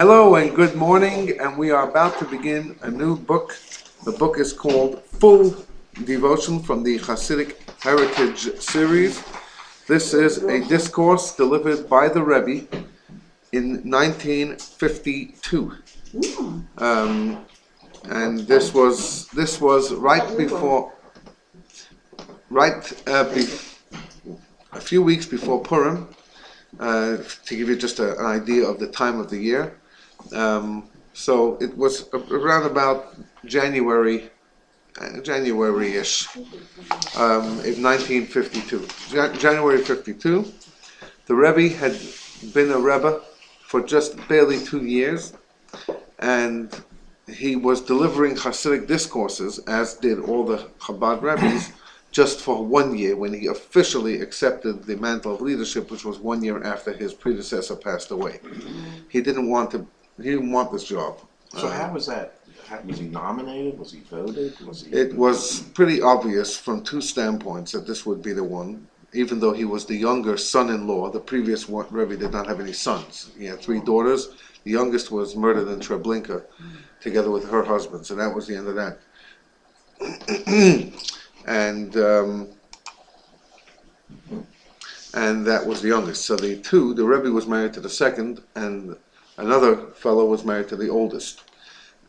Hello and good morning, and we are about to begin a new book. The book is called Full Devotion from the Hasidic Heritage Series. This is a discourse delivered by the Rebbe in 1952. And this was a few weeks before Purim, to give you just an idea of the time of the year. So it was around about January-ish, in 1952. January 52. The Rebbe had been a Rebbe for just barely 2 years, and he was delivering Hasidic discourses, as did all the Chabad Rebbes, just for 1 year when he officially accepted the mantle of leadership, which was 1 year after his predecessor passed away. He didn't want this job. So how was that? Was he nominated? Was he voted? It was pretty obvious from two standpoints that this would be the one, even though he was the younger son-in-law. The previous Rebbe did not have any sons. He had 3 daughters. The youngest was murdered in Treblinka together with her husband, so that was the end of that. And that was the youngest. So the Rebbe was married to the second, and another fellow was married to the oldest.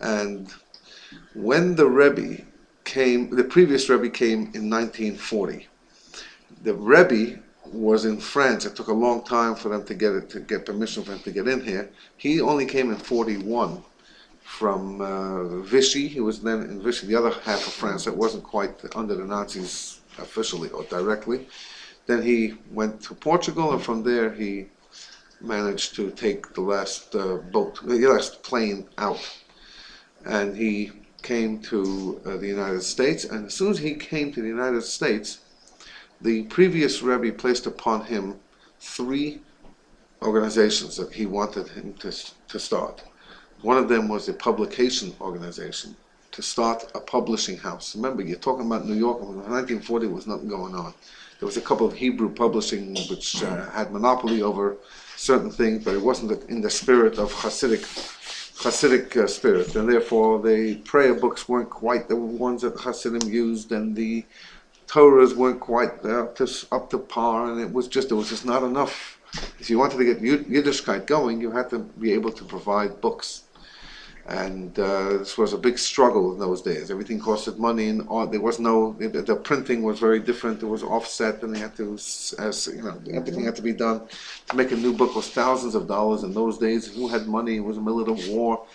And when the previous Rebbe came in 1940. The Rebbe was in France. It took a long time for them to get permission for him to get in here. He only came in 41 from Vichy. He was then in Vichy, the other half of France that wasn't quite under the Nazis officially or directly. Then he went to Portugal, and from there he managed to take the last plane out. And he came to the United States, and as soon as he came to the United States, the previous Rebbe placed upon him 3 organizations that he wanted him to start. One of them was a publication organization, to start a publishing house. Remember, you're talking about New York. In 1940, there was nothing going on. There was a couple of Hebrew publishing which had monopoly over certain things, but it wasn't in the spirit of Hasidic spirit, and therefore the prayer books weren't quite the ones that Hasidim used, and the Torahs weren't quite up to par, and it was just not enough. If you wanted to get Yiddishkeit going, you had to be able to provide books. And this was a big struggle in those days. Everything costed money, and there was the printing was very different. It was offset, and they had to, everything had to be done. To make a new book was thousands of dollars in those days. Who had money? It was a middle of war.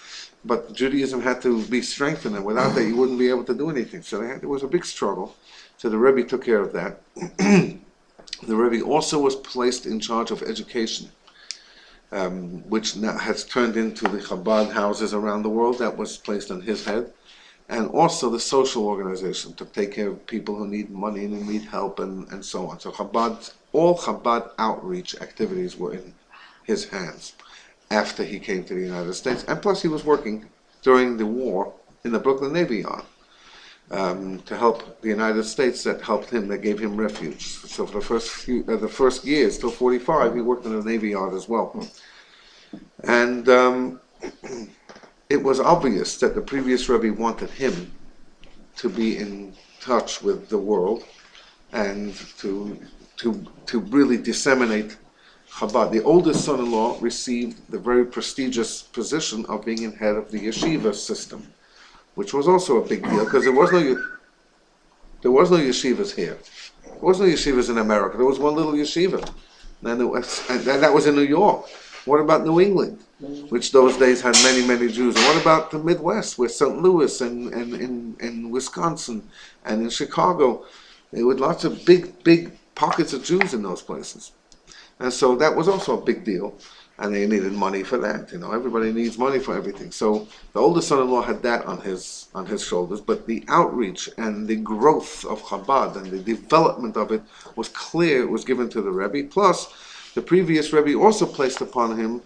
But Judaism had to be strengthened, and without that, you wouldn't be able to do anything. So there was a big struggle. So the Rebbe took care of that. The Rebbe also was placed in charge of education, which now has turned into the Chabad houses around the world. That was placed on his head. And also the social organization to take care of people who need money and who need help, and so on. So all Chabad outreach activities were in his hands after he came to the United States. And plus he was working during the war in the Brooklyn Navy Yard to help the United States. That helped him, that gave him refuge. So for the first years, till 45, he worked in the Navy Yard as well. And it was obvious that the previous Rebbe wanted him to be in touch with the world and to really disseminate Chabad. The oldest son-in-law received the very prestigious position of being in head of the yeshiva system, which was also a big deal, because there was no yeshivas here. There was no yeshivas in America. There was one little yeshiva, and that was in New York. What about New England, which those days had many, many Jews? And what about the Midwest, with St. Louis and Wisconsin and in Chicago? There were lots of big pockets of Jews in those places. And so that was also a big deal. And they needed money for that. Everybody needs money for everything. So the oldest son-in-law had that on his shoulders. But the outreach and the growth of Chabad and the development of it was clear. It was given to the Rebbe. Plus, the previous Rebbe also placed upon him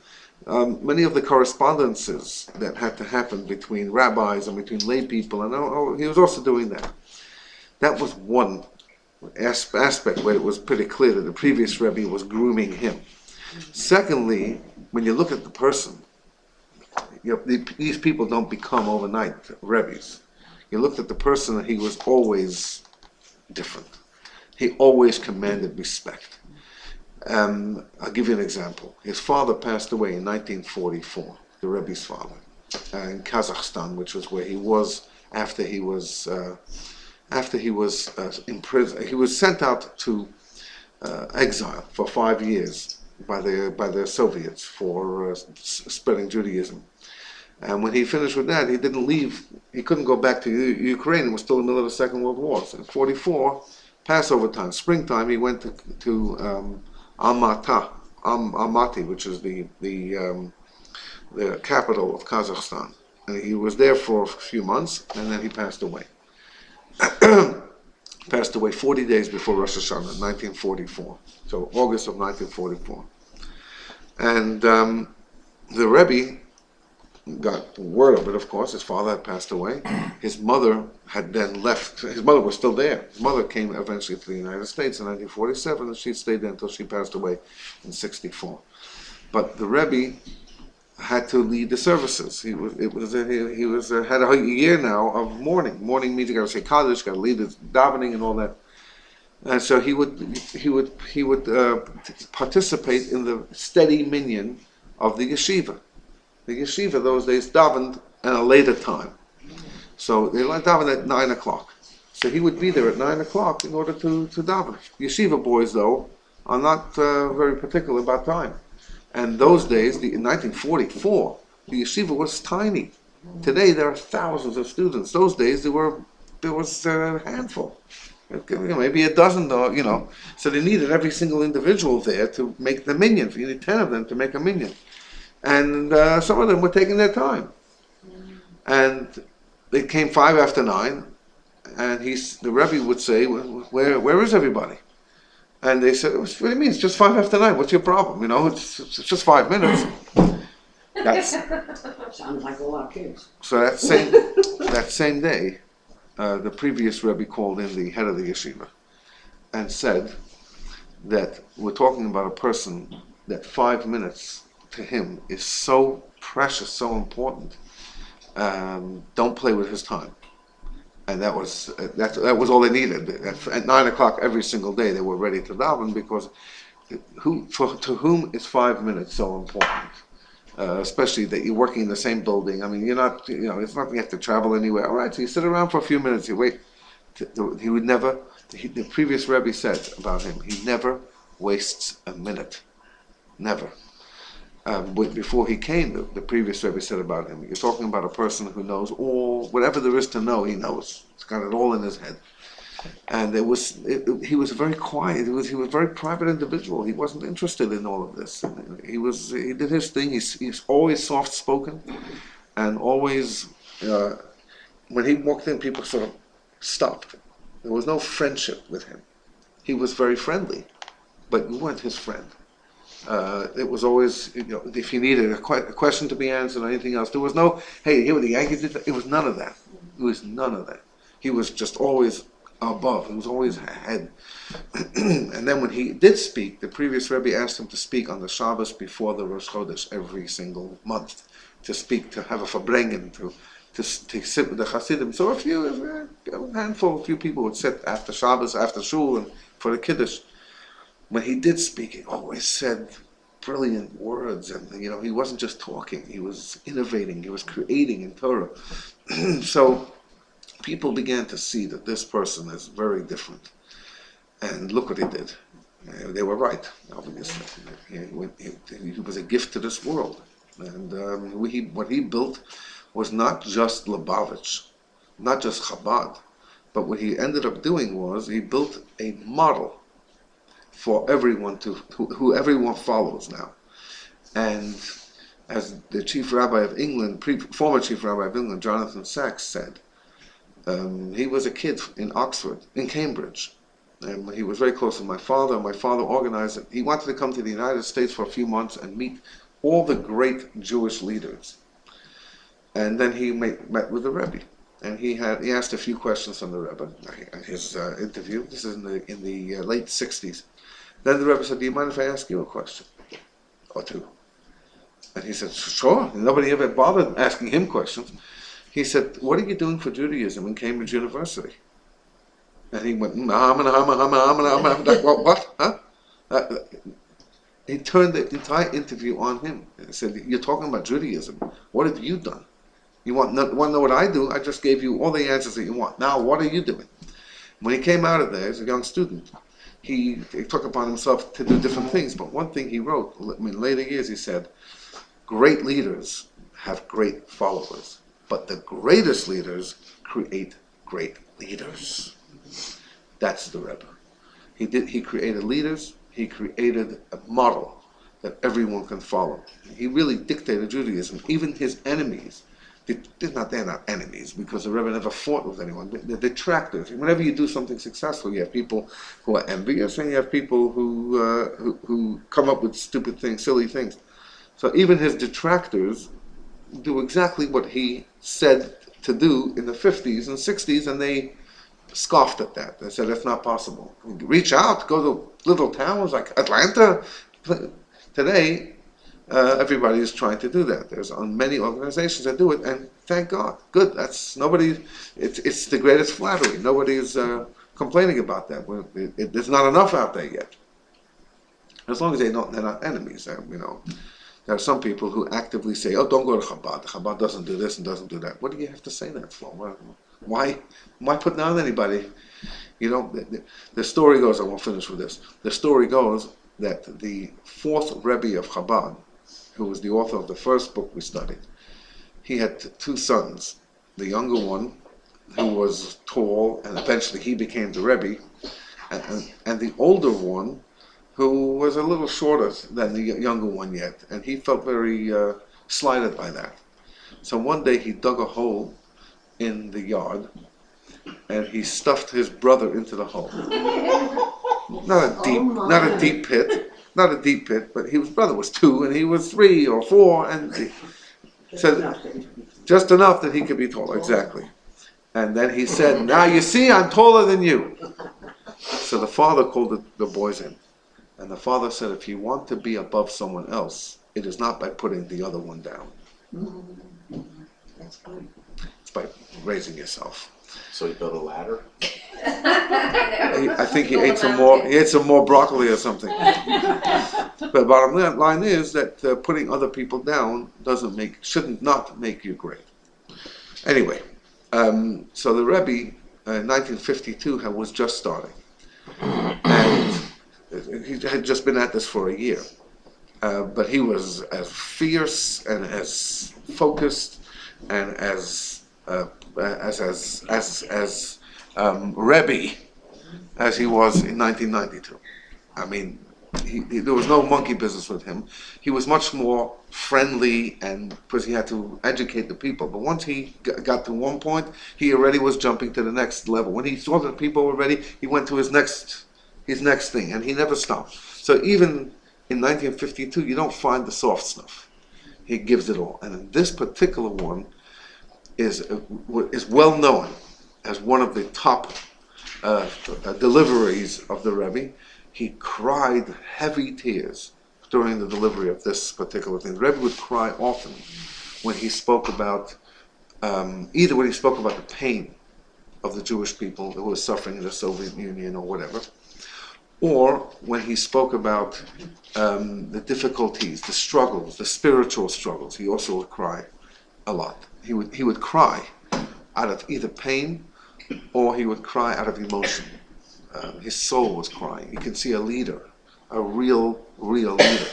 many of the correspondences that had to happen between rabbis and between lay people. And he was also doing that. That was one aspect where it was pretty clear that the previous Rebbe was grooming him. Secondly, when you look at the person, these people don't become overnight Rebbes. You looked at the person, he was always different. He always commanded respect. I'll give you an example. His father passed away in 1944, the Rebbe's father, in Kazakhstan, which was where he was after he was imprisoned. He was sent out to exile for 5 years by the Soviets for spreading Judaism. And when he finished with that, he didn't leave. He couldn't go back to Ukraine. It was still in the middle of the Second World War. So in '44, Passover time, springtime, he went to Almaty, which is the capital of Kazakhstan. And he was there for a few months, and then he passed away. Passed away 40 days before Rosh Hashanah, 1944. So August of 1944. And the Rebbe got word of it, of course. His father had passed away. His mother had then left. His mother was still there. His mother came eventually to the United States in 1947, and she stayed there until she passed away in '64. But the Rebbe had to lead the services. He had a year now of mourning. Mourning means you got to say Kaddish, got to lead the davening and all that. And so he would participate in the steady minyan of the yeshiva. The yeshiva those days davened at a later time. So they davened at 9 o'clock. So he would be there at 9 o'clock in order to daven. Yeshiva boys, though, are not very particular about time. And those days, in 1944, the yeshiva was tiny. Today there are thousands of students. Those days there was a handful. Maybe a dozen, So they needed every single individual there to make the minyan. You need 10 of them to make a minyan. And some of them were taking their time. And it came 5 after 9, and the Rebbe would say, where is everybody? And they said, what do you mean? It's just 5 after 9. What's your problem? It's just 5 minutes. Sounds like a lot of kids. So that same day, the previous Rebbe called in the head of the yeshiva and said that we're talking about a person that 5 minutes to him is so precious, so important. Don't play with his time. And that was all they needed. At 9 o'clock every single day, they were ready to daven because to whom is 5 minutes so important? Especially that you're working in the same building. I mean, you're not, it's not like you have to travel anywhere. All right, so you sit around for a few minutes, you wait. He would never, the previous Rebbe said about him, he never wastes a minute. Never. Before he came, the previous Rebbe said about him, you're talking about a person who knows whatever there is to know, he knows. He's got it all in his head. And he was very quiet. He was a very private individual. He wasn't interested in all of this. He did his thing. He's always soft spoken, and always when he walked in, people sort of stopped. There was no friendship with him. He was very friendly, but you weren't his friend. It was always, if he needed a question to be answered or anything else, there was no, hey, here were the Yankees. It was none of that. It was none of that. He was just always above. He was always ahead. And then when he did speak, the previous Rebbe asked him to speak on the Shabbos before the Rosh Chodesh every single month, to speak, to have a farbrengen, to sit with the Hasidim. So a few people would sit after Shabbos, after Shul, and for the Kiddush. When he did speak, he always said brilliant words, and he wasn't just talking, he was innovating, he was creating in Torah. So people began to see that this person is very different. And look what he did. They were right, obviously. He was a gift to this world. And what he built was not just Lubavitch, not just Chabad, but what he ended up doing was he built a model for everyone who everyone follows now. And as the Chief Rabbi of England, former Chief Rabbi of England, Jonathan Sacks said, he was a kid in Oxford, in Cambridge, and he was very close to my father. My father organized it. He wanted to come to the United States for a few months and meet all the great Jewish leaders. And then he met with the Rebbe, and he asked a few questions from the Rebbe in his interview. This is in the late 60s. Then the Rebbe said, do you mind if I ask you a question or two? And he said, sure. Nobody ever bothered asking him questions. He said, what are you doing for Judaism in Cambridge University? And he went, like, what? Huh? He turned the entire interview on him and said, you're talking about Judaism. What have you done? You want to know what I do? I just gave you all the answers that you want. Now, what are you doing? When he came out of there as a young student, he took upon himself to do different things. But one thing he wrote, in later years, he said, great leaders have great followers, but the greatest leaders create great leaders. That's the Rebbe. He created leaders. He created a model that everyone can follow. He really dictated Judaism. Even his enemies, they're not enemies, because the Rebbe never fought with anyone. They're detractors. Whenever you do something successful, you have people who are envious, and you have people who come up with stupid things, silly things. So even his detractors do exactly what he said to do in the 50s and 60s, and they scoffed at that. They said, that's not possible. Reach out, go to little towns like Atlanta. Today, everybody is trying to do that. There's many organizations that do it, and thank God. Good. It's the greatest flattery. Nobody is complaining about that. There's not enough out there yet. As long as they're not enemies. There are some people who actively say, oh, don't go to Chabad. Chabad doesn't do this and doesn't do that. What do you have to say that for? Why put down anybody? The story goes, I won't finish with this. The story goes that the fourth Rebbe of Chabad, who was the author of the first book we studied, he had two sons. The younger one, who was tall, and eventually he became the Rebbe, and the older one, who was a little shorter than the younger one yet, and he felt very slighted by that. So one day he dug a hole in the yard, and he stuffed his brother into the hole. Not a deep pit, but his brother was 2, and he was 3 or 4, and he said just enough that he could be taller. Exactly. And then he said, "Now you see, I'm taller than you." So the father called the boys in. And the father said, if you want to be above someone else, it is not by putting the other one down. That's good. It's by raising yourself. So he built a ladder? I think he ate some more broccoli or something. But bottom line is that putting other people down should not make you great. Anyway, so the Rebbe in 1952 was just starting. And he had just been at this for a year, but he was as fierce and as focused and as Rebbe as he was in 1992. I mean, there was no monkey business with him. He was much more friendly, and because he had to educate the people. But once he got to one point, he already was jumping to the next level. When he saw that people were ready, he went to his next thing, and he never stopped. So even in 1952, you don't find the soft stuff. He gives it all. And in this particular one is well known as one of the top deliveries of the Rebbe. He cried heavy tears during the delivery of this particular thing. The Rebbe would cry often when he spoke about, either when he spoke about the pain of the Jewish people who were suffering in the Soviet Union or whatever, or when he spoke about the difficulties, the struggles, the spiritual struggles. He also would cry a lot. He would cry out of either pain or he would cry out of emotion. His soul was crying. You can see a leader, a real leader.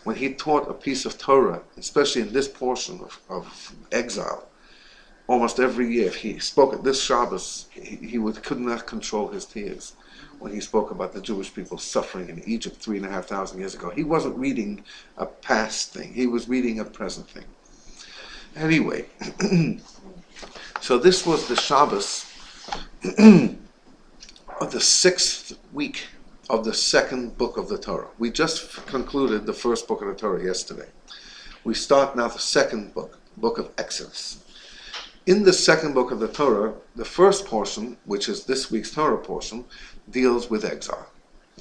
When he taught a piece of Torah, especially in this portion of exile, almost every year, if he spoke at this Shabbos, he could not control his tears. When he spoke about the Jewish people suffering in Egypt 3,500 years ago, he wasn't reading a past thing. He was reading a present thing. Anyway, so this was the Shabbos of the 6th week of the second book of the Torah. We just concluded the first book of the Torah yesterday. We start now the second book of Exodus. In the second book of the Torah, the first portion, which is this week's Torah portion, deals with exile.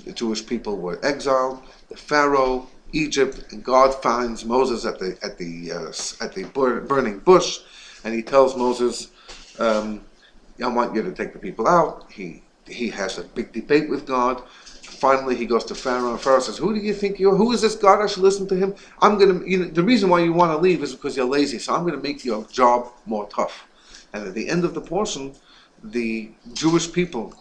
The Jewish people were exiled. The Pharaoh Egypt, and God finds Moses at the burning bush, and he tells Moses, I want you to take the people out. He has a big debate with God. Finally, he goes to Pharaoh, and Pharaoh says, "Who do you think you are? Who is this God? I should listen to him. The reason why you want to leave is because you're lazy. So I'm going to make your job more tough." And at the end of the portion, the Jewish people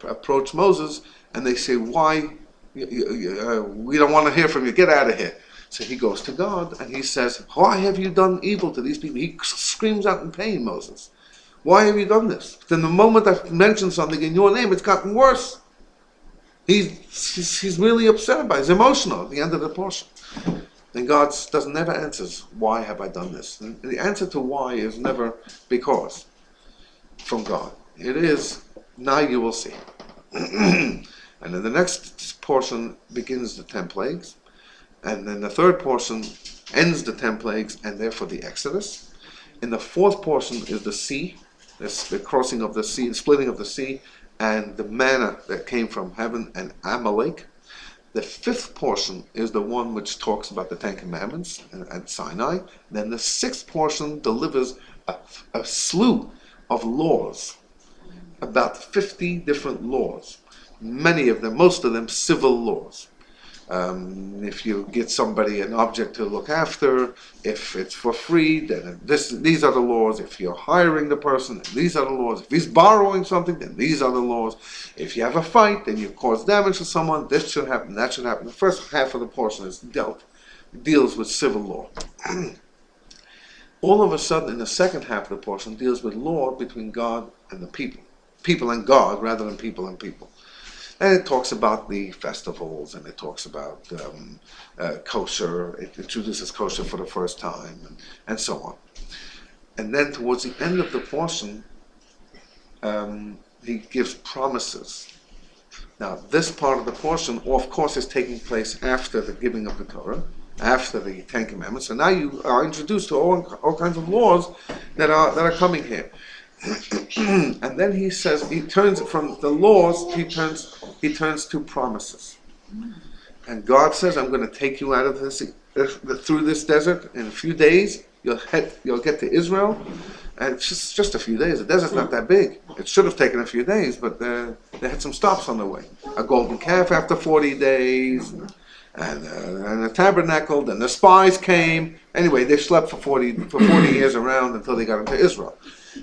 approach Moses, and they say, "Why? We don't want to hear from you. Get out of here." So he goes to God, and he says, "Why have you done evil to these people?" He screams out in pain, Moses. "Why have you done this? Then the moment I've mentioned something in your name, it's gotten worse." He's really upset about it. He's emotional at the end of the portion. And God never answers, "Why have I done this?" And the answer to why is never because from God. It is, "Now you will see." And then the next portion begins the 10 plagues. And then the third portion ends the 10 plagues and therefore the Exodus. In the fourth portion is the sea, the crossing of the sea, the splitting of the sea, and the manna that came from heaven and Amalek. The fifth portion is the one which talks about the 10 Commandments and Sinai. Then the sixth portion delivers a slew of laws, about 50 different laws. Most of them civil laws. If you get somebody an object to look after, if it's for free, then these are the laws. If you're hiring the person, then these are the laws. If he's borrowing something, then these are the laws. If you have a fight, then you cause damage to someone, this should happen, that should happen. The first half of the portion deals with civil law. All of a sudden, in the second half of the portion, deals with law between God and the people. People and God, rather than people and people. And it talks about the festivals, and it talks about kosher. It introduces kosher for the first time, and so on. And then towards the end of the portion, he gives promises. Now, this part of the portion, of course, is taking place after the giving of the Torah, after the 10 Commandments. So now you are introduced to all kinds of laws that are coming here. And then he says, he turns from the laws, he turns to promises. And God says, "I'm going to take you out of through this desert in a few days. You'll get to Israel." And it's just a few days. The desert's not that big. It should have taken a few days, but they had some stops on the way. A golden calf after 40 days, and a tabernacle. Then the spies came. Anyway, they slept for 40 years around until they got into Israel.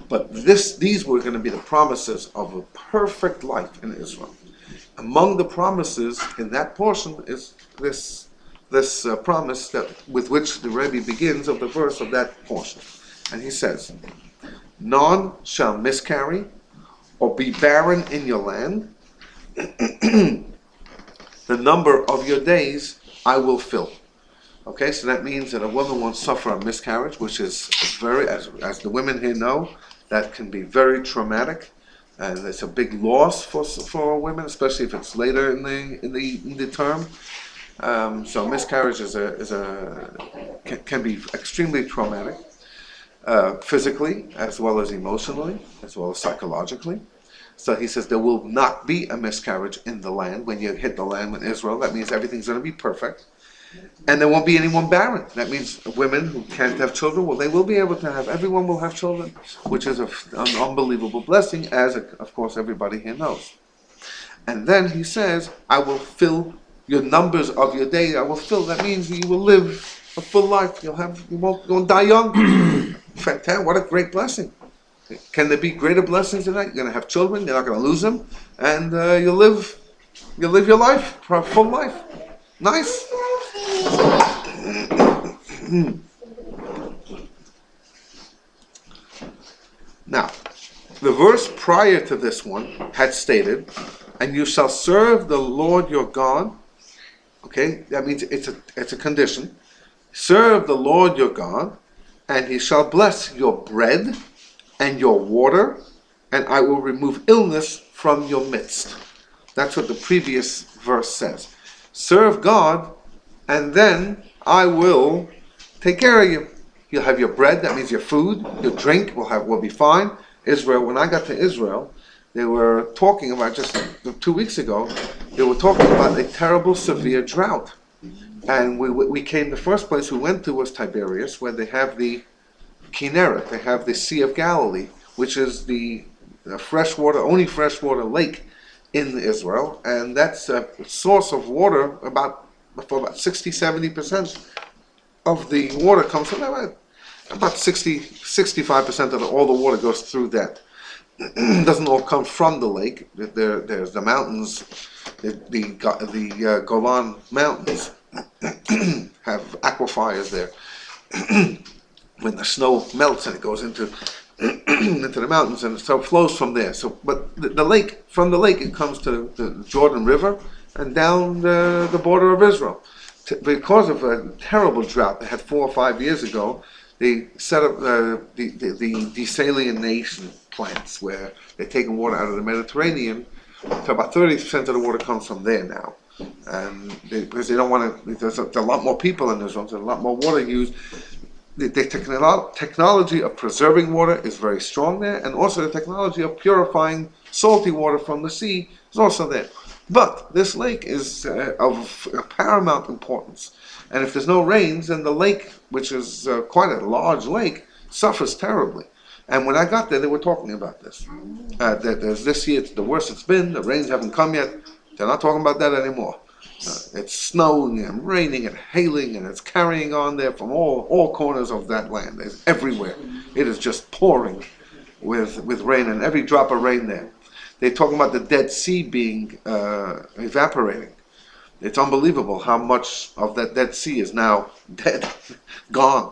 But these were going to be the promises of a perfect life in Israel. Among the promises in that portion is this promise with which the Rebbe begins of the verse of that portion. And he says, "None shall miscarry or be barren in your land. The number of your days I will fill." Okay, so that means that a woman won't suffer a miscarriage, which is very, as the women here know, that can be very traumatic, and it's a big loss for women, especially if it's later in the term. So miscarriage can be extremely traumatic, physically as well as emotionally, as well as psychologically. So he says there will not be a miscarriage in the land when you hit the land with Israel. That means everything's going to be perfect. And there won't be anyone barren. That means women who can't have children, well, they will be able to have, everyone will have children, which is an unbelievable blessing, as, of course, everybody here knows. And then he says, "I will fill your numbers of your days, I will fill." That means you will live a full life. You won't die young. Fantastic, what a great blessing. Can there be greater blessings than that? You're going to have children, you're not going to lose them, and you'll live your life, a full life. Nice. Now, the verse prior to this one had stated, "And you shall serve the Lord your God." Okay, that means it's a condition. "Serve the Lord your God, and he shall bless your bread and your water, and I will remove illness from your midst." That's what the previous verse says. Serve God, and then I will take care of you. You'll have your bread, that means your food, your drink will be fine. Israel, when I got to Israel, they were talking about, just 2 weeks ago, they were talking about a terrible, severe drought. And we came, the first place we went to was Tiberias, where they have the Kinneret, they have the Sea of Galilee, which is the only freshwater lake in Israel, and that's a source of water for about 60-70% of the water comes from that. About 65% of all the water goes through that. It doesn't all come from the lake. There's the mountains, the Golan Mountains have aquifers there. When the snow melts and it goes into the mountains, and so it flows from there. So, but the lake, from the lake, it comes to the Jordan River and down the border of Israel. Because of a terrible drought they had 4 or 5 years ago, they set up the desalination plants where they're taking water out of the Mediterranean. So about 30% of the water comes from there now, and because they don't want to. There's a lot more people in Israel, so a lot more water used. The technology of preserving water is very strong there, and also the technology of purifying salty water from the sea is also there. But this lake is of paramount importance, and if there's no rains, then the lake, which is quite a large lake, suffers terribly. And when I got there, they were talking about this. That there's this year, it's the worst it's been, the rains haven't come yet. They're not talking about that anymore. It's snowing and raining and hailing, and it's carrying on there from all corners of that land. It's everywhere. It is just pouring with rain, and every drop of rain there. They're talking about the Dead Sea being evaporating. It's unbelievable how much of that Dead Sea is now dead, gone.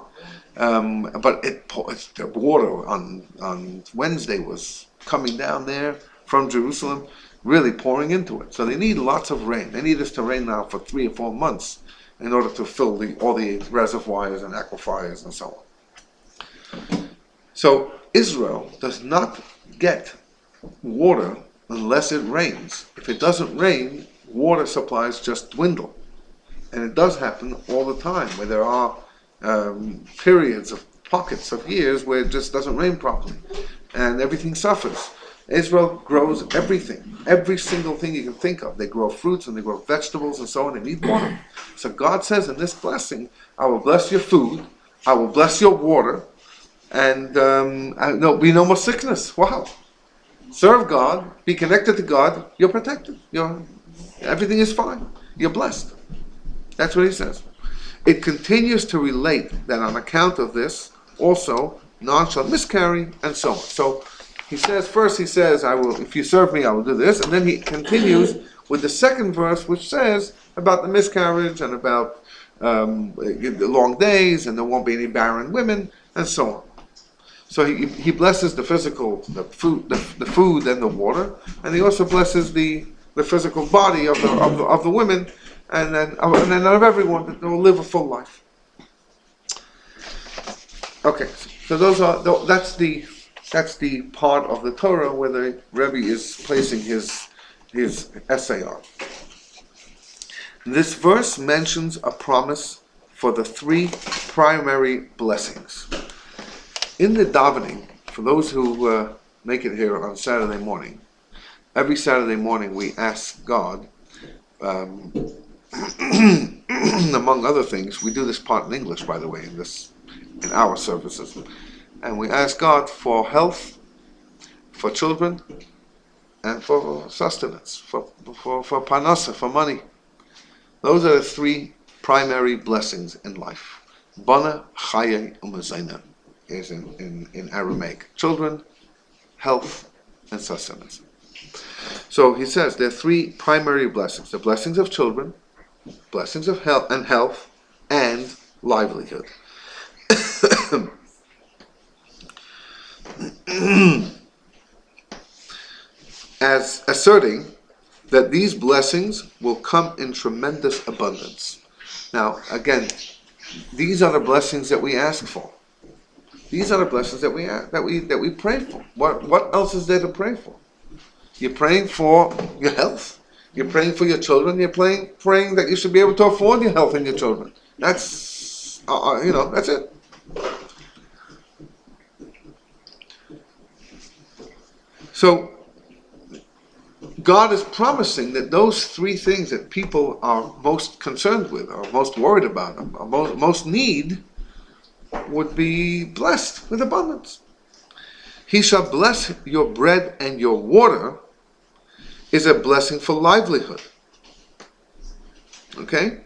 But the water on Wednesday was coming down there from Jerusalem, really pouring into it. So they need lots of rain. They need this to rain now for 3 or 4 months in order to fill all the reservoirs and aquifers and so on. So Israel does not get water unless it rains. If it doesn't rain, water supplies just dwindle. And it does happen all the time, where there are periods of pockets of years where it just doesn't rain properly, and everything suffers. Israel grows everything, every single thing you can think of. They grow fruits and they grow vegetables and so on. They need water. So God says in this blessing, I will bless your food, I will bless your water, and there'll be no more sickness. Wow. Serve God, be connected to God, you're protected. Everything is fine. You're blessed. That's what he says. It continues to relate that on account of this, also, none shall miscarry, and so on. So he says, I will, if you serve me, I will do this. And then he continues with the second verse, which says about the miscarriage and about the long days, and there won't be any barren women, and so on. So he blesses the physical, the food and the water, and he also blesses the physical body of the women, and then of everyone, that will live a full life. Okay, so that's the part of the Torah where the Rebbe is placing his essay on. This verse mentions a promise for the 3 primary blessings. In the davening, for those who make it here on Saturday morning, every Saturday morning we ask God, among other things, we do this part in English, by the way, in our services, and we ask God for health, for children, and for sustenance, for parnasa, for money. Those are the 3 primary blessings in life. Bana, chaya, umazayna is in Aramaic. Children, health, and sustenance. So he says there are 3 primary blessings: the blessings of children, blessings of health, and livelihood. As asserting that these blessings will come in tremendous abundance. Now, again, these are the blessings that we ask for. These are the blessings that we pray for. What else is there to pray for? You're praying for your health. You're praying for your children. You're praying that you should be able to afford your health and your children. That's that's it. So God is promising that those three things that people are most concerned with, or most worried about, or most need, would be blessed with abundance. He shall bless your bread and your water is a blessing for livelihood. Okay?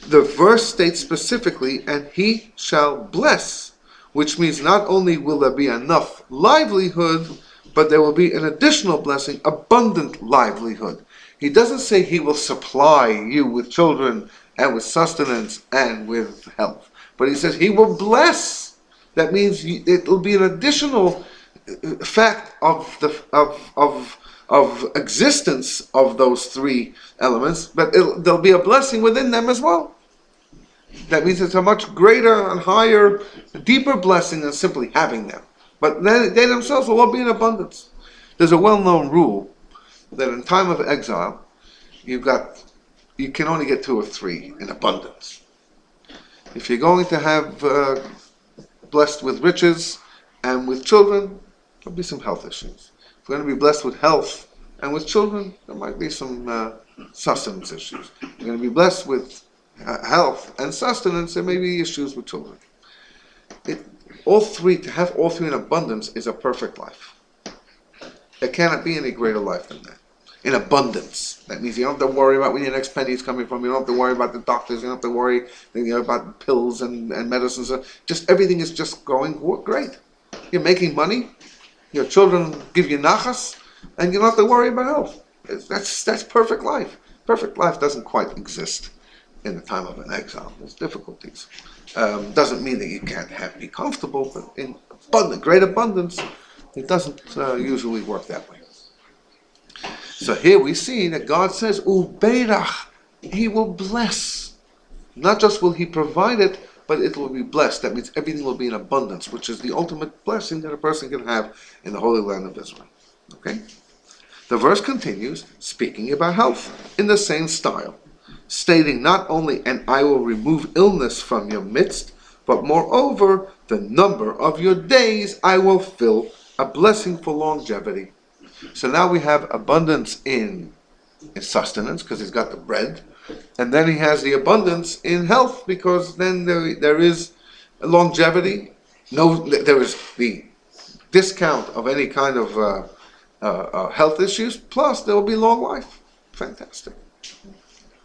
The verse states specifically, and he shall bless, which means not only will there be enough livelihood, but there will be an additional blessing, abundant livelihood. He doesn't say he will supply you with children and with sustenance and with health, but he says he will bless. That means it will be an additional fact of existence of those three elements, but there'll be a blessing within them as well. That means it's a much greater and higher, deeper blessing than simply having them. But they themselves will all be in abundance. There's a well-known rule that in time of exile, you can only get 2 or 3 in abundance. If you're going to have blessed with riches and with children, there'll be some health issues. If we're going to be blessed with health and with children, there might be some sustenance issues. If we're going to be blessed with health and sustenance, there may be issues with children. To have all three in abundance is a perfect life. There cannot be any greater life than that. In abundance. That means you don't have to worry about where your next penny is coming from. You don't have to worry about the doctors. You don't have to worry about pills and medicines. Just everything is just going great. You're making money. Your children give you nachas, and you don't have to worry about health. That's perfect life. Perfect life doesn't quite exist in the time of an exile. There's difficulties. Doesn't mean that you can't be comfortable, but in great abundance, it doesn't usually work that way. So here we see that God says, Ubeirach, He will bless. Not just will He provide it, but it will be blessed. That means everything will be in abundance, which is the ultimate blessing that a person can have in the Holy Land of Israel. Okay? The verse continues, speaking about health in the same style, stating not only, and I will remove illness from your midst, but moreover, the number of your days I will fill, a blessing for longevity. So now we have abundance in sustenance, because he's got the bread, and then he has the abundance in health, because then there is longevity. There is the discount of any kind of health issues, plus there will be long life. Fantastic.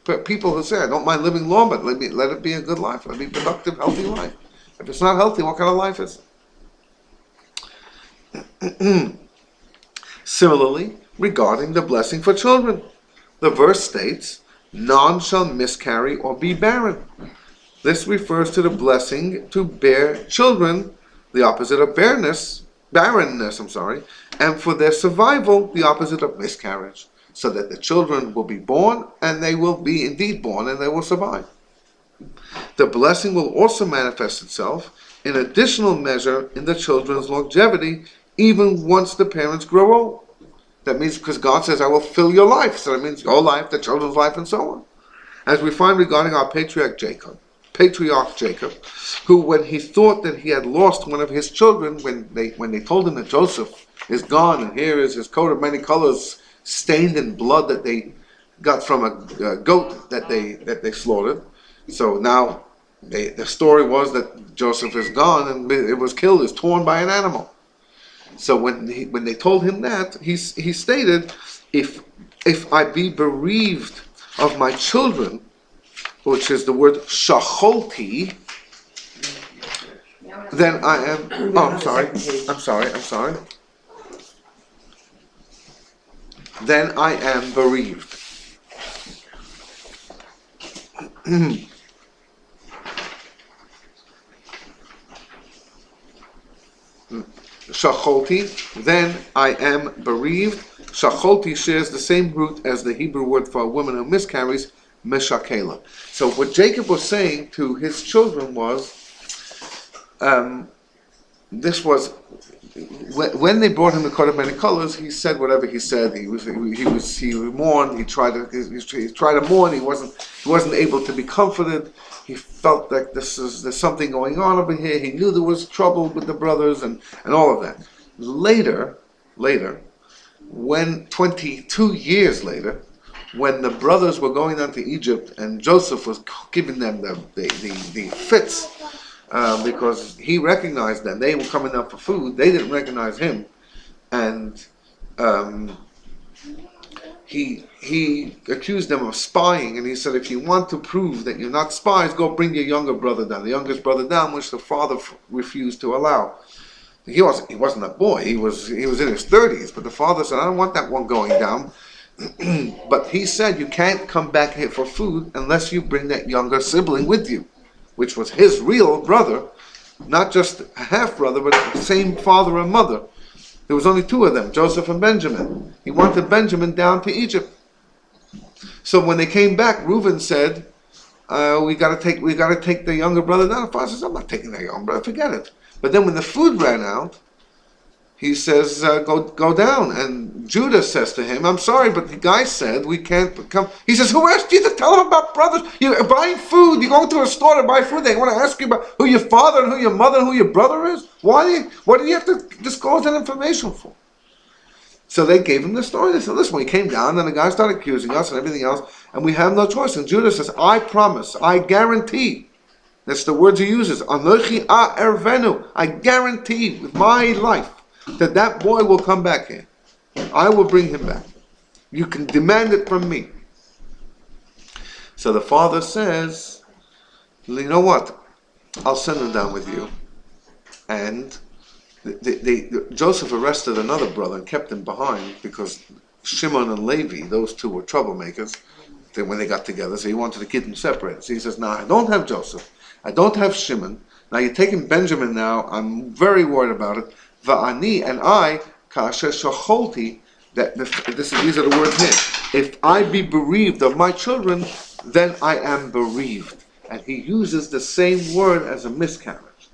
But people who say, I don't mind living long, but let it be a good life. Let it be a productive, healthy life. If it's not healthy, what kind of life is it? Similarly, regarding the blessing for children, the verse states, none shall miscarry or be barren. This refers to the blessing to bear children, the opposite of barrenness, and for their survival, the opposite of miscarriage, so that the children will be born, and they will be indeed born, and they will survive. The blessing will also manifest itself in additional measure in the children's longevity, even once the parents grow old. That means, because God says, I will fill your life. So that means your life, the children's life, and so on. As we find regarding our patriarch Jacob, who when he thought that he had lost one of his children, when they told him that Joseph is gone, and here is his coat of many colors stained in blood that they got from a goat that they slaughtered. So now the story was that Joseph is gone, and it was killed, is torn by an animal. So when they told him that, he stated, if I be bereaved of my children, which is the word shacholti, then I am. Oh, I'm sorry. Then I am bereaved. Shacholti, then I am bereaved. Shacholti shares the same root as the Hebrew word for a woman who miscarries, meshakela. So what Jacob was saying to his children was, this was, when they brought him the coat of many colors, he said whatever he said. He mourned. He tried to mourn. He wasn't able to be comforted. He felt that there's something going on over here. He knew there was trouble with the brothers and all of that. Later, when 22 years later, when the brothers were going down to Egypt and Joseph was giving them the fits, because he recognized them. They were coming up for food. They didn't recognize him. And he accused them of spying. And he said, if you want to prove that you're not spies, go bring your younger brother down. The youngest brother down, which the father refused to allow. He wasn't a boy. He was in his 30s. But the father said, I don't want that one going down. But he said, you can't come back here for food unless you bring that younger sibling with you, which was his real brother, not just a half-brother, but the same father and mother. There was only two of them, Joseph and Benjamin. He wanted Benjamin down to Egypt. So when they came back, Reuben said, we got to take the younger brother down. The father says, I'm not taking that younger brother, forget it. But then when the food ran out, he says, go down. And Judah says to him, I'm sorry, but the guy said we can't come. He says, who asked you to tell him about brothers? You're buying food. You go to a store to buy food. They want to ask you about who your father and who your mother and who your brother is? What do you have to disclose that information for? So they gave him the story. They said, listen, we came down and the guy started accusing us and everything else, and we have no choice. And Judah says, I promise, I guarantee. That's the words he uses. Anochi ervenu. I guarantee with my life that boy will come back here. I will bring him back. You can demand it from me. So the father says, you know what? I'll send him down with you. And Joseph arrested another brother and kept him behind because Shimon and Levi, those two were troublemakers when they got together. So he wanted to keep them separated. So he says, no, I don't have Joseph. I don't have Shimon. Now you're taking Benjamin now. I'm very worried about it. Va'ani, and I, kasher shacholti, these are the words here. If I be bereaved of my children, then I am bereaved. And he uses the same word as a miscarriage.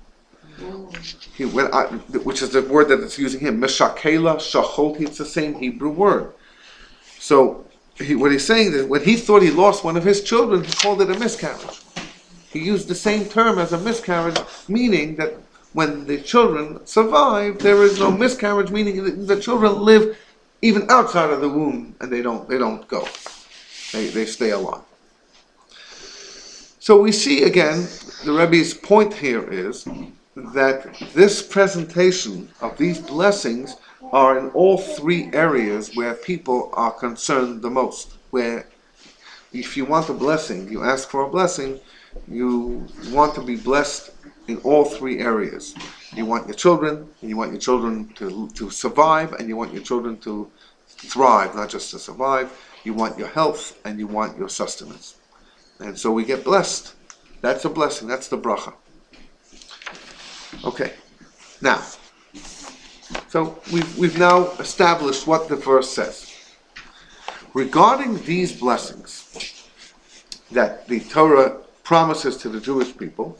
Which is the word that it's using here. Meshakela, shacholti, it's the same Hebrew word. So what he's saying is, when he thought he lost one of his children, he called it a miscarriage. He used the same term as a miscarriage, meaning that when the children survive, there is no miscarriage, meaning the children live even outside of the womb, and they don't go. They stay alive. So we see again, the Rebbe's point here is that this presentation of these blessings are in all three areas where people are concerned the most. Where if you want a blessing, you ask for a blessing, you want to be blessed in all three areas. You want your children, and you want your children to survive, and you want your children to thrive, not just to survive. You want your health, and you want your sustenance. And so we get blessed. That's a blessing. That's the bracha. Okay. Now, so we've now established what the verse says. Regarding these blessings that the Torah promises to the Jewish people,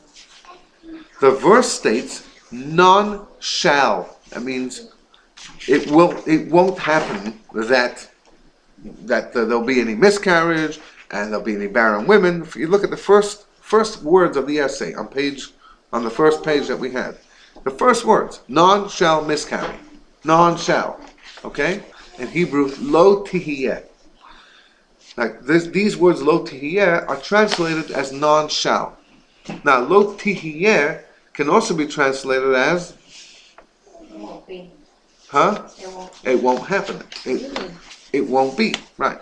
the verse states, none shall. That means it won't happen that there'll be any miscarriage and there'll be any barren women. If you look at the first words of the essay on the first page that we had, the first words, none shall miscarry. None shall. Okay? In Hebrew, lo tihiyeh. Like these words, lo tihiyeh, are translated as none shall. Now, lo tihiyeh can also be translated as, It won't be. huh? It won't happen. It won't be. Right.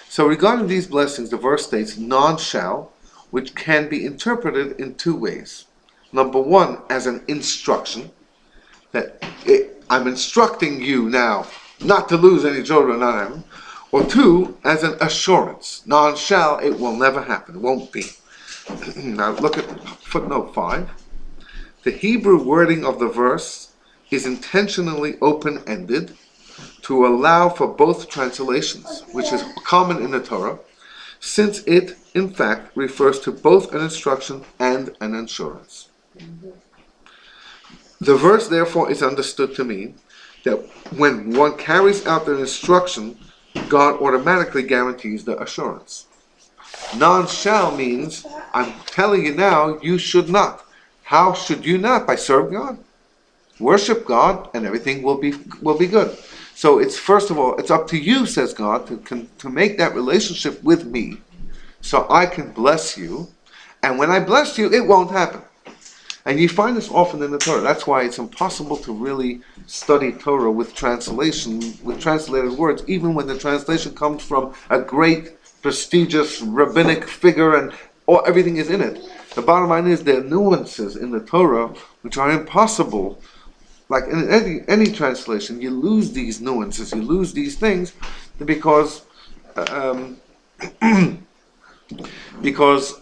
So regarding these blessings, the verse states, none shall, which can be interpreted in two ways. Number one, as an instruction, that I'm instructing you now not to lose any children on him. Or two, as an assurance. None shall, it will never happen. It won't be. Now look at footnote 5. The Hebrew wording of the verse is intentionally open-ended to allow for both translations, which is common in the Torah, since it, in fact, refers to both an instruction and an assurance. The verse, therefore, is understood to mean that when one carries out the instruction, God automatically guarantees the assurance. None shall means, I'm telling you now, you should not. How should you not? By serving God. Worship God, and everything will be good. So it's, first of all, it's up to you, says God, to make that relationship with me so I can bless you. And when I bless you, it won't happen. And you find this often in the Torah. That's why it's impossible to really study Torah with translation, with translated words, even when the translation comes from a great, prestigious, rabbinic figure and everything is in it. The bottom line is there are nuances in the Torah which are impossible. Like in any translation, you lose these nuances, you lose these things because because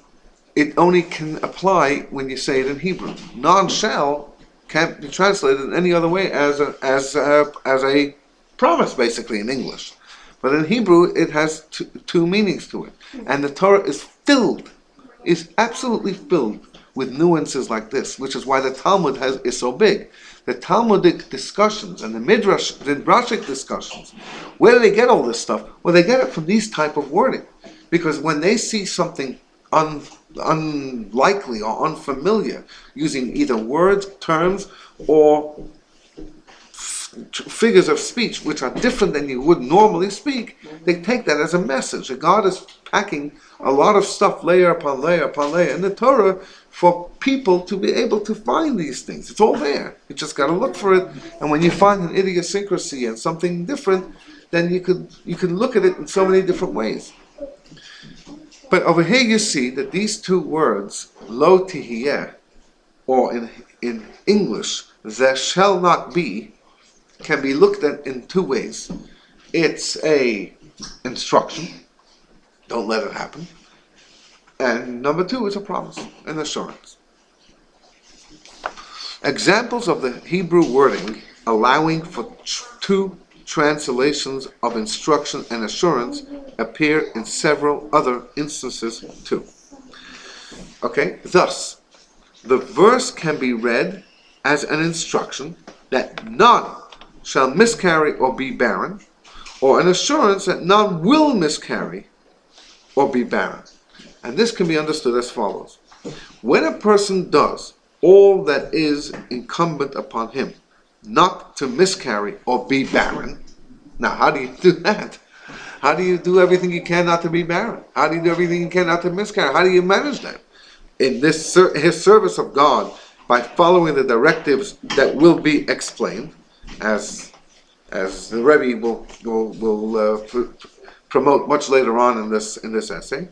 it only can apply when you say it in Hebrew. Non-shall can't be translated in any other way as a promise, basically, in English. But in Hebrew, it has two meanings to it. And the Torah is absolutely filled with nuances like this, which is why the Talmud is so big. The Talmudic discussions and the Midrashic discussions, where do they get all this stuff? Well, they get it from these type of wording. Because when they see something unlikely or unfamiliar, using either words, terms, or figures of speech which are different than you would normally speak, they take that as a message. That God is packing a lot of stuff layer upon layer upon layer in the Torah for people to be able to find these things. It's all there. You just got to look for it. And when you find an idiosyncrasy and something different, then you can look at it in so many different ways. But over here you see that these two words, lo tihiyeh, or in English, there shall not be, can be looked at in two ways. It's a instruction, don't let it happen. And number two is a promise, an assurance. Examples of the Hebrew wording allowing for two translations of instruction and assurance appear in several other instances too. Okay, thus, the verse can be read as an instruction that none shall miscarry or be barren, or an assurance that none will miscarry or be barren. And this can be understood as follows. When a person does all that is incumbent upon him, not to miscarry or be barren. Now, how do you do that? How do you do everything you can not to be barren? How do you do everything you can not to miscarry? How do you manage that? In this his service of God, by following the directives that will be explained, as the Rebbe will promote much later on in this essay,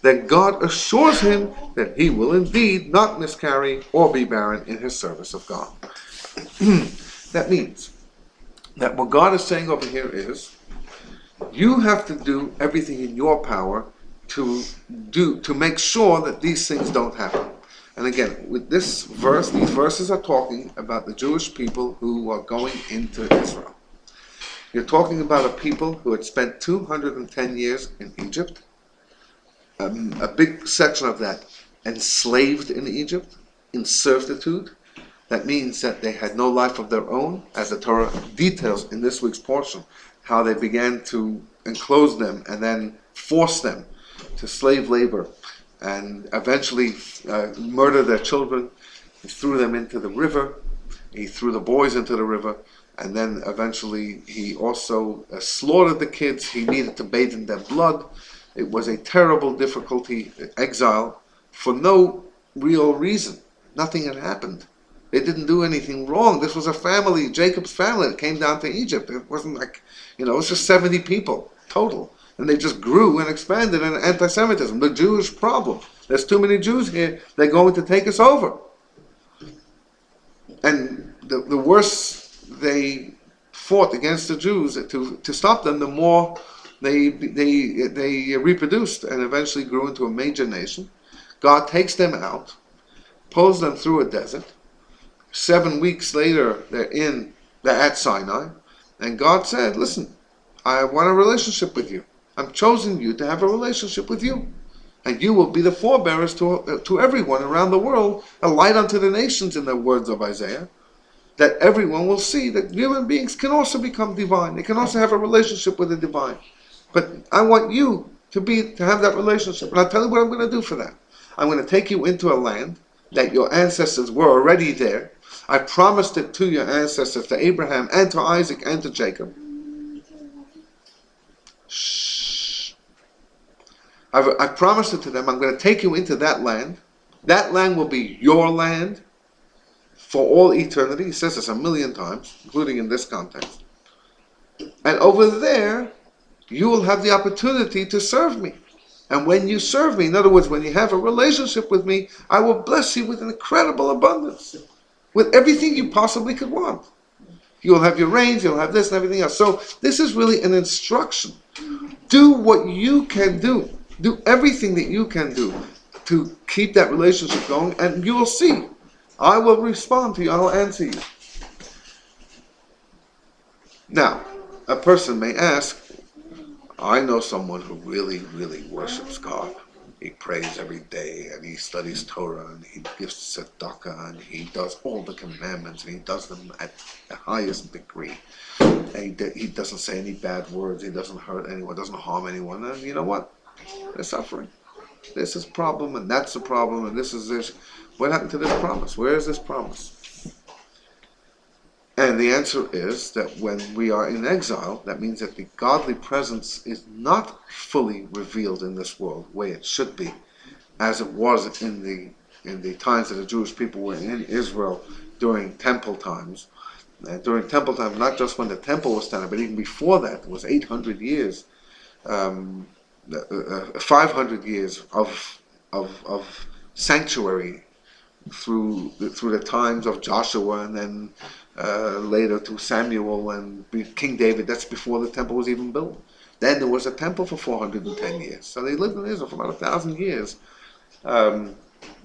that God assures him that he will indeed not miscarry or be barren in his service of God. That means that what God is saying over here is, you have to do everything in your power to make sure that these things don't happen. And again, with this verse, these verses are talking about the Jewish people who are going into Israel. You're talking about a people who had spent 210 years in Egypt, a big section of that enslaved in Egypt, in servitude. That means that they had no life of their own, as the Torah details in this week's portion, how they began to enclose them and then force them to slave labor and eventually murder their children. He threw them into the river. He threw the boys into the river. And then eventually he also slaughtered the kids. He needed to bathe in their blood. It was a terrible difficulty, exile, for no real reason. Nothing had happened. They didn't do anything wrong. This was a family, Jacob's family, that came down to Egypt. It wasn't like, it was just 70 people total. And they just grew and expanded in anti-Semitism, the Jewish problem. There's too many Jews here, they're going to take us over. And the worse they fought against the Jews to stop them, the more they reproduced and eventually grew into a major nation. God takes them out, pulls them through a desert. 7 weeks later, they're at Sinai, and God said, listen, I want a relationship with you. I'm chosen you to have a relationship with you. And you will be the forebearers to everyone around the world, a light unto the nations, in the words of Isaiah, that everyone will see that human beings can also become divine. They can also have a relationship with the divine. But I want you to have that relationship. And I'll tell you what I'm going to do for that. I'm going to take you into a land that your ancestors were already there. I promised it to your ancestors, to Abraham and to Isaac and to Jacob. Shh. I've promised it to them. I'm going to take you into that land. That land will be your land for all eternity. He says this a million times, including in this context. And over there, you will have the opportunity to serve me. And when you serve me, in other words, when you have a relationship with me, I will bless you with an incredible abundance, with everything you possibly could want. You'll have your rains, you'll have this and everything else. So this is really an instruction. Do what you can do. Do everything that you can do to keep that relationship going, and you will see. I will respond to you. I will answer you. Now, a person may ask, I know someone who really, really worships God. He prays every day, and he studies Torah, and he gives tzedakah, and he does all the commandments, and he does them at the highest degree. And he doesn't say any bad words, he doesn't hurt anyone, doesn't harm anyone, and you know what? They're suffering. This is a problem, and that's a problem, and this is this. What happened to this promise? Where is this promise? And the answer is that when we are in exile, that means that the godly presence is not fully revealed in this world, the way it should be, as it was in the times that the Jewish people were in Israel during temple times. During temple times, not just when the temple was standing, but even before that, it was 800 years, 500 years of sanctuary through the times of Joshua, and then later to Samuel and King David. That's before the temple was even built. Then there was a temple for 410 years. So they lived in Israel for about 1,000 years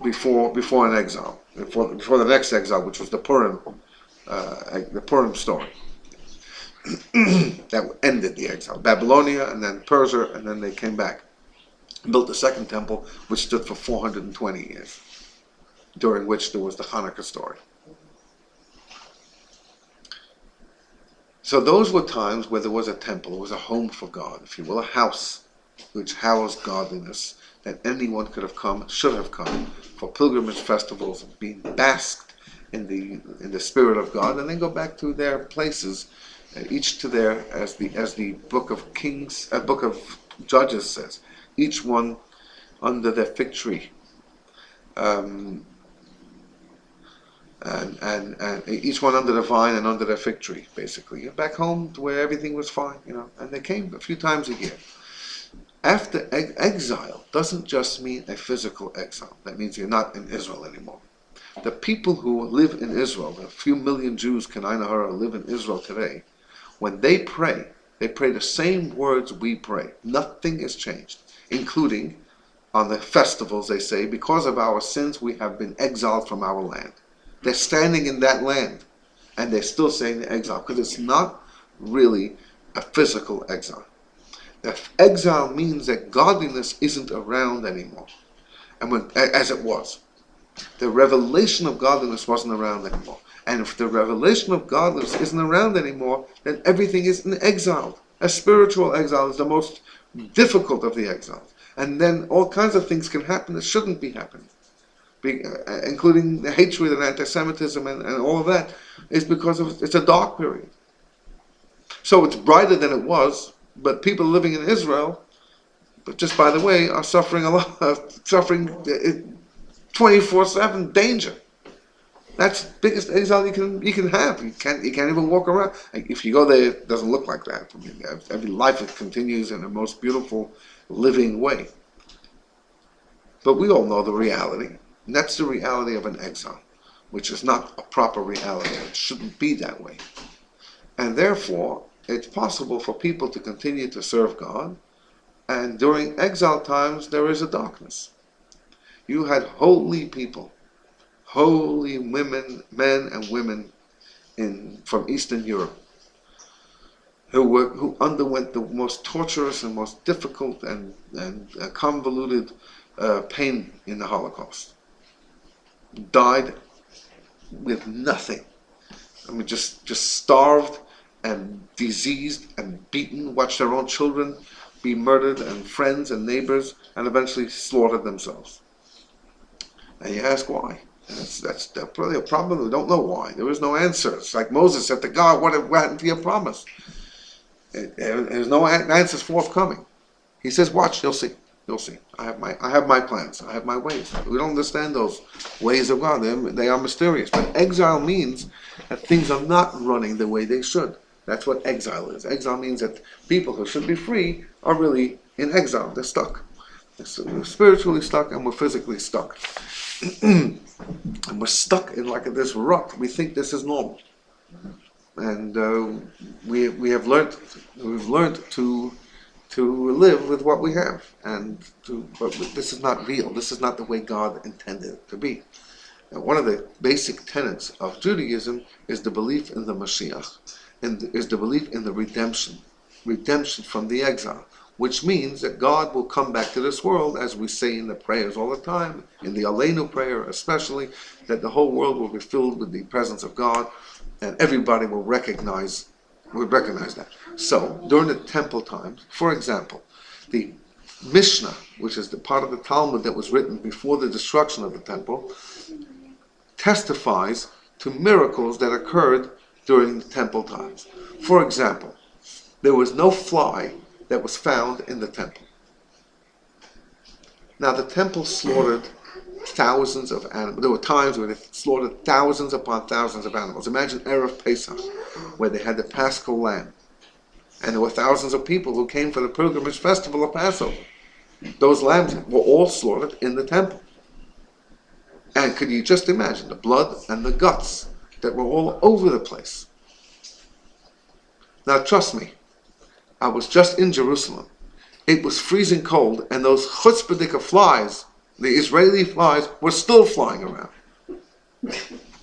before an exile, before the next exile, which was the Purim story. That ended the exile. Babylonia, and then Persia, and then they came back. Built the second temple, which stood for 420 years, during which there was the Hanukkah story. So those were times where there was a temple, it was a home for God, if you will, a house which housed godliness, that anyone could have come, should have come, for pilgrimage festivals, being basked in the spirit of God, and then go back to their places, each to their, as the book of Kings, book of Judges says, each one under their fig tree. And each one under the vine and under their fig tree, basically. Back home to where everything was fine, and they came a few times a year. After exile doesn't just mean a physical exile. That means you're not in Israel anymore. The people who live in Israel, the few million Jews, Kanai Nahara, live in Israel today, when they pray the same words we pray. Nothing has changed, including on the festivals they say, because of our sins we have been exiled from our land. They're standing in that land, and they're still saying the exile, because it's not really a physical exile. The exile means that godliness isn't around anymore, and as it was. The revelation of godliness wasn't around anymore. And if the revelation of godliness isn't around anymore, then everything is in exile. A spiritual exile is the most difficult of the exiles. And then all kinds of things can happen that shouldn't be happening. Including the hatred and anti-Semitism and all of that, is because it's a dark period. So it's brighter than it was, but people living in Israel, but just by the way, are suffering a lot, suffering 24/7 danger. That's the biggest exile you can have. You can't even walk around. If you go there, it doesn't look like that. I mean, every life it continues in the most beautiful, living way. But we all know the reality. And that's the reality of an exile, which is not a proper reality. It shouldn't be that way. And therefore, it's possible for people to continue to serve God, and during exile times, there is a darkness. You had holy people, holy women, men and women from Eastern Europe, who underwent the most torturous and most difficult and convoluted pain in the Holocaust. Died with nothing. I mean, just starved and diseased and beaten, watched their own children be murdered, and friends and neighbors, and eventually slaughtered themselves. And you ask why? That's probably a problem. We don't know why. There is no answer. It's like Moses said to God, what happened to your promise? There's no answers forthcoming. He says, watch, you'll see. You'll see. I have my plans. I have my ways. We don't understand those ways of God. They are mysterious. But exile means that things are not running the way they should. That's what exile is. Exile means that people who should be free are really in exile. They're stuck. We're spiritually stuck and we're physically stuck. And we're stuck in like this rut. We think this is normal. And we've learned to live with what we have, but this is not real. This is not the way God intended it to be. Now, one of the basic tenets of Judaism is the belief in the Mashiach, and is the belief in the redemption from the exile, which means that God will come back to this world, as we say in the prayers all the time, in the Aleinu prayer especially, that the whole world will be filled with the presence of God, and everybody will recognize that. So, during the temple times, for example, the Mishnah, which is the part of the Talmud that was written before the destruction of the temple, testifies to miracles that occurred during the temple times. For example, there was no fly that was found in the temple. Now, the temple slaughtered thousands of animals. There were times when they slaughtered thousands upon thousands of animals. Imagine Erev Pesach, where they had the Paschal lamb, and there were thousands of people who came for the pilgrimage festival of Passover. Those lambs were all slaughtered in the temple. And could you just imagine the blood and the guts that were all over the place? Now, trust me, I was just in Jerusalem. It was freezing cold, and those chutzpah flies, the Israeli flies, were still flying around.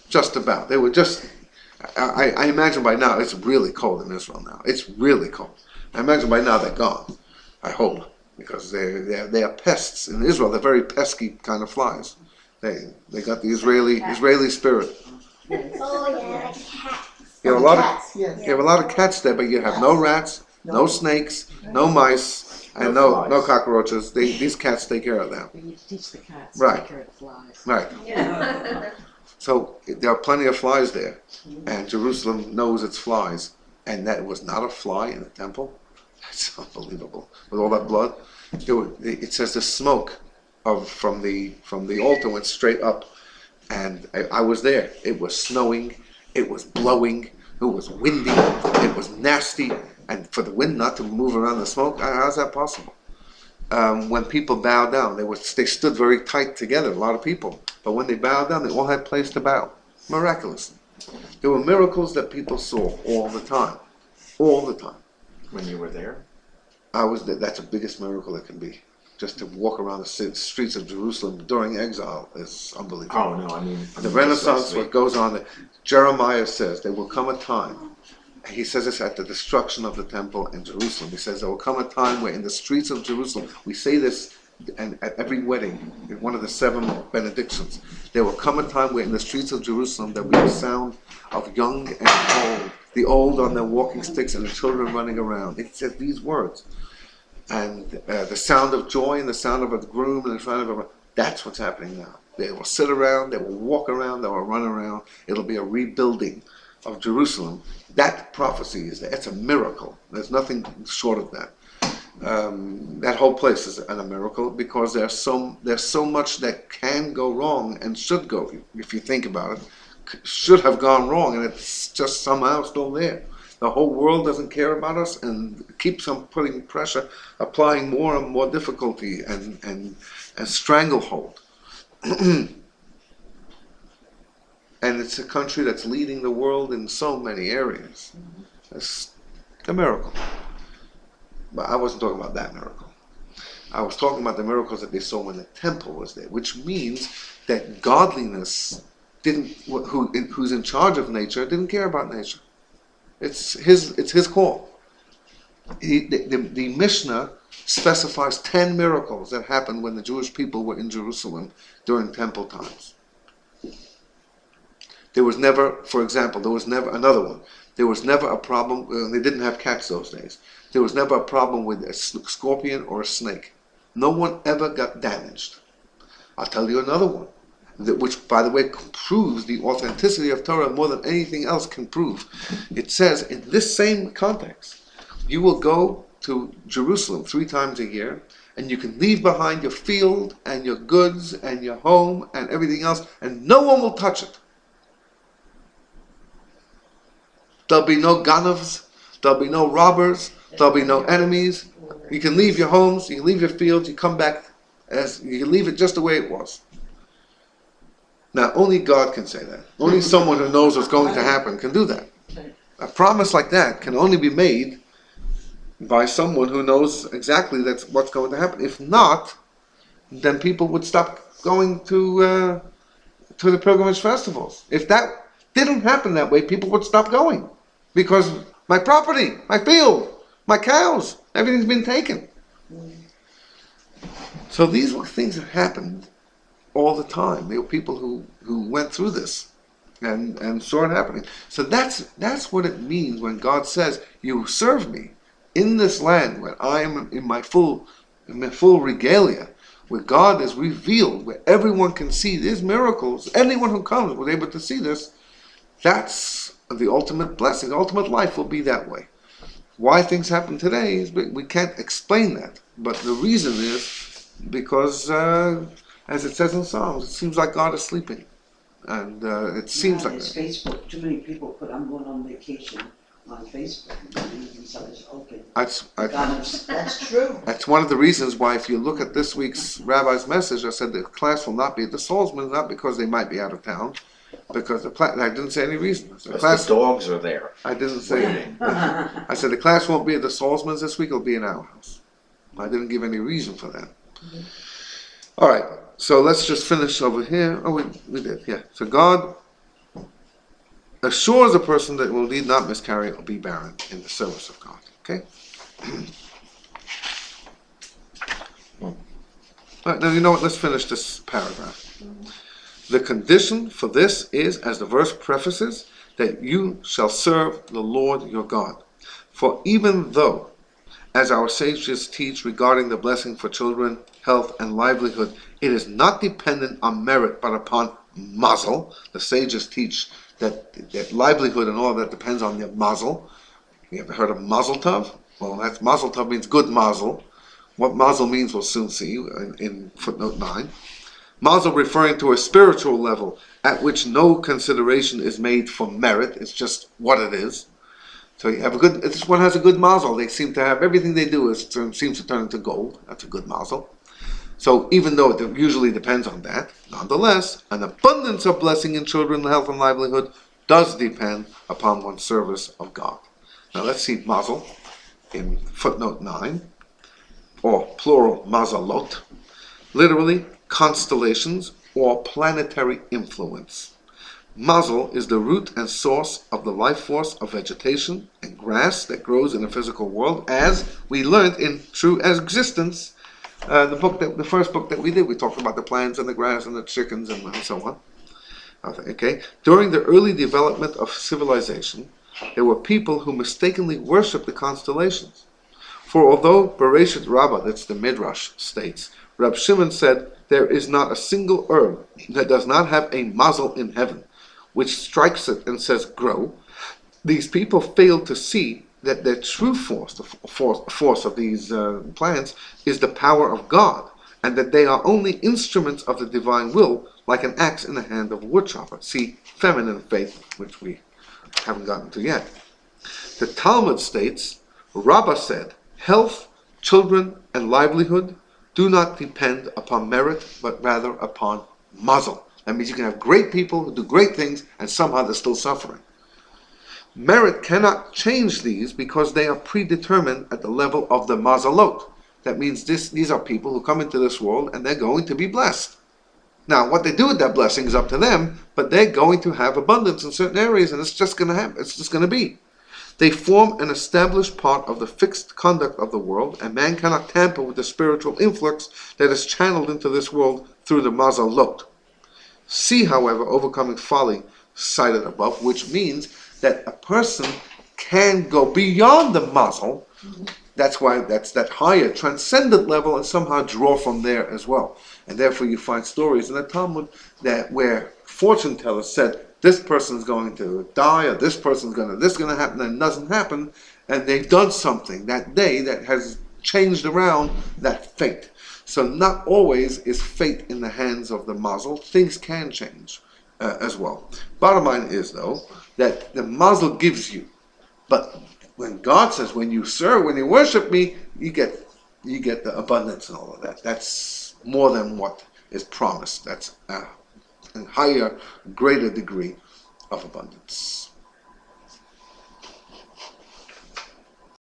Just about. They were just... I imagine by now, it's really cold in Israel now. It's really cold. I imagine by now they're gone. I hope. Because they are pests. In Israel, they're very pesky kind of flies. They got the Israeli spirit. Oh yeah, cats. You have a lot of Cats, yes. you have a lot of cats there, but you have no rats, no snakes, no mice, and no cockroaches. These cats take care of them. We need to teach the cats Right. to take care of the flies. Right. Yeah. So there are plenty of flies there, and Jerusalem knows its flies, and that was not a fly in the temple. That's unbelievable. With all that blood, it says the smoke from the altar went straight up, and I was there. It was snowing, it was blowing, it was windy, it was nasty, and for the wind not to move around the smoke, how's that possible? When people bowed down, they stood very tight together, a lot of people. But when they bowed down, they all had place to bow. Miraculous. There were miracles that people saw all the time. All the time. When you were there? I was there. That's the biggest miracle it can be. Just to walk around the streets of Jerusalem during exile is unbelievable. Oh, no, I mean... The Renaissance, what goes on, Jeremiah says, there will come a time, he says this at the destruction of the temple in Jerusalem, he says there will come a time where in the streets of Jerusalem, we say this and at every wedding, in one of the 7 benedictions, there will come a time where in the streets of Jerusalem there will be the sound of young and old, the old on their walking sticks and the children running around. It says these words. And the sound of joy and the sound of a groom and the sound of that's what's happening now. They will sit around, they will walk around, they will run around. It'll be a rebuilding of Jerusalem. That prophecy is there. It's a miracle. There's nothing short of that. That whole place is a miracle because there's so much that can go wrong and should go, if you think about it, should have gone wrong, and it's just somehow still there. The whole world doesn't care about us and keeps on putting pressure, applying more and more difficulty and stranglehold. And it's a country that's leading the world in so many areas. It's a miracle. But I wasn't talking about that miracle. I was talking about the miracles that they saw when the temple was there, which means that godliness who's in charge of nature didn't care about nature. It's his call. The Mishnah specifies 10 miracles that happened when the Jewish people were in Jerusalem during temple times. There was never, for example, another one. There was never a problem, they didn't have cats those days. There was never a problem with a scorpion or a snake. No one ever got damaged. I'll tell you another one, which, by the way, proves the authenticity of Torah more than anything else can prove. It says, in this same context, you will go to Jerusalem 3 times a year, and you can leave behind your field and your goods and your home and everything else, and no one will touch it. There'll be no ganavs, there'll be no robbers, there'll be no enemies. You can leave your homes, you can leave your fields, you come back as you can leave it just the way it was. Now, only God can say that. Only someone who knows what's going to happen can do that. A promise like that can only be made by someone who knows exactly that's what's going to happen. If not, then people would stop going to the pilgrimage festivals. If that didn't happen that way, people would stop going, because my property, my field, my cows, everything's been taken. So these were things that happened all the time. There were people who went through this and saw it happening. So that's what it means when God says, you serve me in this land when I am in my full regalia, where God is revealed, where everyone can see these miracles. Anyone who comes was able to see this. That's the ultimate blessing. The ultimate life will be that way. Why things happen today is we can't explain that. But the reason is because, as it says in Psalms, it seems like God is sleeping. And it seems like it's Facebook. Too many people put, I'm going on vacation on Facebook. And somebody's open. That's true. That's one of the reasons why, if you look at this week's rabbi's message, I said the class will not be at the Salzman, not because they might be out of town, because I didn't say any reason. The dogs are there. I didn't say. I said the class won't be at the Salzman's this week. It'll be in our house. I didn't give any reason for that. Mm-hmm. All right. So let's just finish over here. Oh, we did. Yeah. So God assures a person that will need not miscarry or be barren in the service of God. Okay. All right. Now you know what? Let's finish this paragraph. The condition for this is, as the verse prefaces, that you shall serve the Lord your God. For even though, as our sages teach regarding the blessing for children, health, and livelihood, it is not dependent on merit but upon mazel. The sages teach that livelihood and all of that depends on your mazel. You ever heard of mazel tov? Well, that's mazel tov means good mazel. What mazel means we'll soon see in footnote 9. Mazel referring to a spiritual level at which no consideration is made for merit. It's just what it is. So you have this one has a good mazel. They seem to have everything they do seems to turn into gold. That's a good mazel. So even though it usually depends on that, nonetheless, an abundance of blessing in children, health, and livelihood does depend upon one's service of God. Now let's see mazel in footnote 9, or plural mazalot, literally constellations or planetary influence. Mazel is the root and source of the life force of vegetation and grass that grows in the physical world, as we learned in True Existence, the first book that we did. We talked about the plants and the grass and the chickens and so on. Okay. During the early development of civilization, there were people who mistakenly worshipped the constellations. For although Bereshit Rabbah, that's the Midrash, states, Rab Shimon said, there is not a single herb that does not have a mazel in heaven, which strikes it and says, grow. These people failed to see that their true force, the force of these plants, is the power of God, and that they are only instruments of the divine will, like an axe in the hand of a woodchopper. See, feminine faith, which we haven't gotten to yet. The Talmud states, Rabbah said, health, children, and livelihood do not depend upon merit, but rather upon mazel. That means you can have great people who do great things, and somehow they're still suffering. Merit cannot change these because they are predetermined at the level of the mazalot. That means these are people who come into this world and they're going to be blessed. Now, what they do with that blessing is up to them, but they're going to have abundance in certain areas, and it's just going to happen. It's just going to be. They form an established part of the fixed conduct of the world, and man cannot tamper with the spiritual influx that is channeled into this world through the mazalot. See, however, overcoming folly cited above, which means that a person can go beyond the mazel. That's why that's that higher transcendent level, and somehow draw from there as well. And therefore you find stories in the Talmud where fortune tellers said, this person's going to die, or this is going to happen, and it doesn't happen, and they've done something that day that has changed around that fate. So not always is fate in the hands of the mazel. Things can change as well. Bottom line is, though, that the mazel gives you, but when God says, when you serve, when you worship me, you get the abundance and all of that. That's more than what is promised. That's a higher, greater degree of abundance.